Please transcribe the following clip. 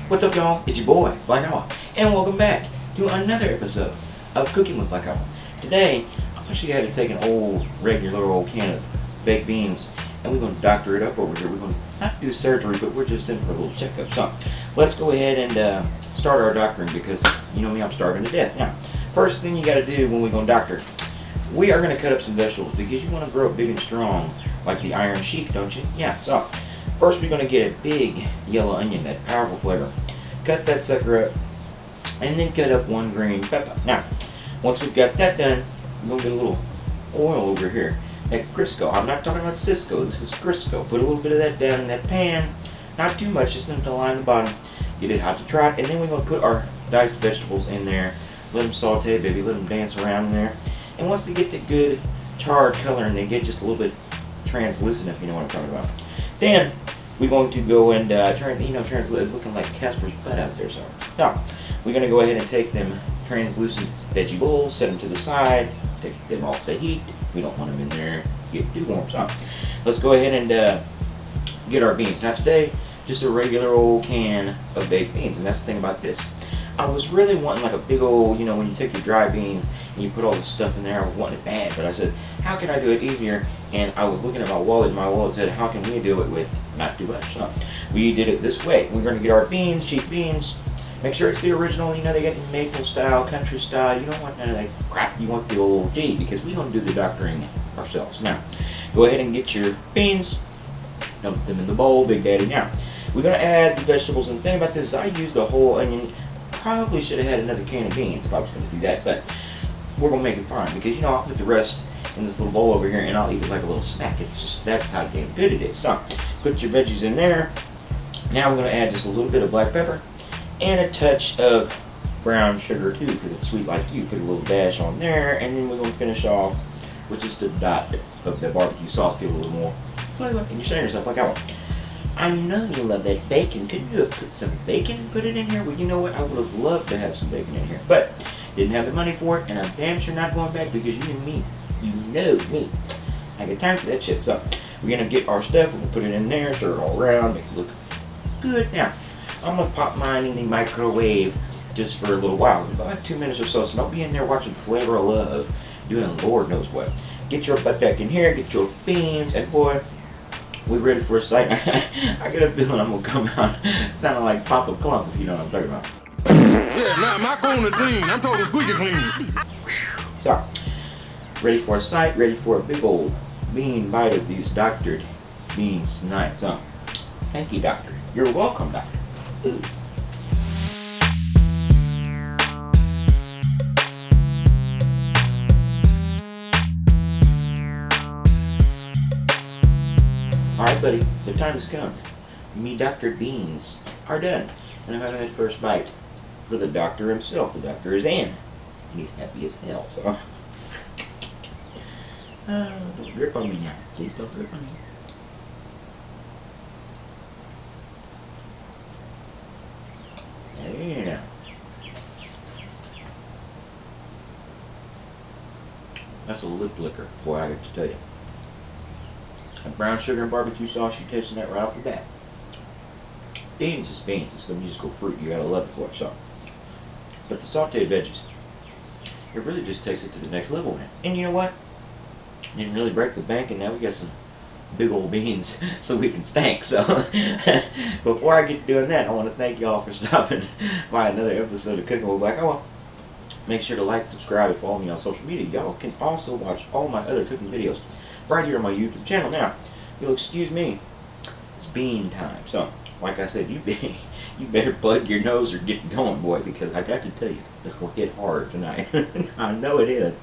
What's up, y'all? It's your boy, Black Owl, and welcome back to another episode of Cooking with Black Owl. Today, I'm going to show you how to take an regular old can of baked beans, and we're going to doctor it up over here. We're going to not do surgery, but we're just in for a little checkup. So, let's go ahead and start our doctoring because, you know me, I'm starving to death. Now, first thing you got to do when we're going to doctor, we are going to cut up some vegetables because you want to grow up big and strong like the Iron Sheik, don't you? Yeah, so first we're going to get a big yellow onion, that powerful flavor. Cut that sucker up and then cut up one green pepper. Now, once we've got that done, we're going to get a little oil over here. That Crisco. I'm not talking about Cisco, this is Crisco. Put a little bit of that down in that pan. Not too much, just enough to line the bottom. Get it hot to trot, and then we're going to put our diced vegetables in there. Let them saute, baby. Let them dance around in there. And once they get the good charred color and they get just a little bit translucent, if you know what I'm talking about, then we're going to go and translate, looking like Casper's butt out there. So now we're going to go ahead and take them translucent veggie bowls, set them to the side, take them off the heat. We don't want them in there get too warm. So let's go ahead and get our beans. Now today, just a regular old can of baked beans, and that's the thing about this. I was really wanting like a big old, when you take your dry beans and you put all this stuff in there, I was wanting it bad, but I said, how can I do it easier? And I was looking at my wallet, and my wallet said, how can we do it with not too much? So we did it this way. We're going to get our beans, cheap beans. Make sure it's the original, they get maple style, country style. You don't want none of that crap. You want the old G, because we're going to do the doctoring ourselves. Now, go ahead and get your beans, dump them in the bowl, Big Daddy. Now, we're going to add the vegetables, and the thing about this is I used a whole onion. Probably should have had another can of beans if I was going to do that, but we're going to make it fine, because, I'll put the rest in this little bowl over here, and I'll eat it like a little snack. It's just, that's how damn good it is. So, put your veggies in there. Now we're going to add just a little bit of black pepper and a touch of brown sugar too, because it's sweet like you. Put a little dash on there, and then we're going to finish off with just a dot of the barbecue sauce. Give it a little more flavor, and you're saying to yourself, like, I know you love that bacon. Couldn't you have put some bacon and put it in here? Well, you know what? I would have loved to have some bacon in here, but didn't have the money for it, and I'm damn sure not going back, because you know me. I got time for that shit. So we're going to get our stuff, we're going to put it in there, stir it all around, make it look good. Now, I'm going to pop mine in the microwave just for a little while, about 2 minutes or so, so don't be in there watching Flavor of Love, doing Lord knows what. Get your butt back in here, get your beans, and boy, we're ready for a sight. I get a feeling I'm going to come out sounding like Papa Clump, if you know what I'm talking about. Yeah, now my cone is clean. I'm talking squeaky clean. So, ready for a sight, ready for a big old bean bite of these doctored beans tonight. So, thank you, doctor. You're welcome, doctor. Ooh. Alright, buddy, the time has come. Me doctored beans are done. And I'm having that first bite for the doctor himself. The doctor is in. And he's happy as hell, so. Don't grip on me now. Please don't grip on me. Yeah. That's a lip licker, boy, I got to tell you. That brown sugar and barbecue sauce, you're tasting that right off the bat. Beans is beans. It's the musical fruit. You gotta love it for it. So, but the sauteed veggies, it really just takes it to the next level, man. And you know what? Didn't really break the bank, and now we got some big old beans so we can stank. So, before I get to doing that, I want to thank y'all for stopping by another episode of Cooking with Black Owl. Make sure to like, subscribe, and follow me on social media. Y'all can also watch all my other cooking videos right here on my YouTube channel. Now, if you'll excuse me, it's bean time. So, like I said, you better plug your nose or get going, boy, because I got to tell you, it's going to hit hard tonight. I know it is.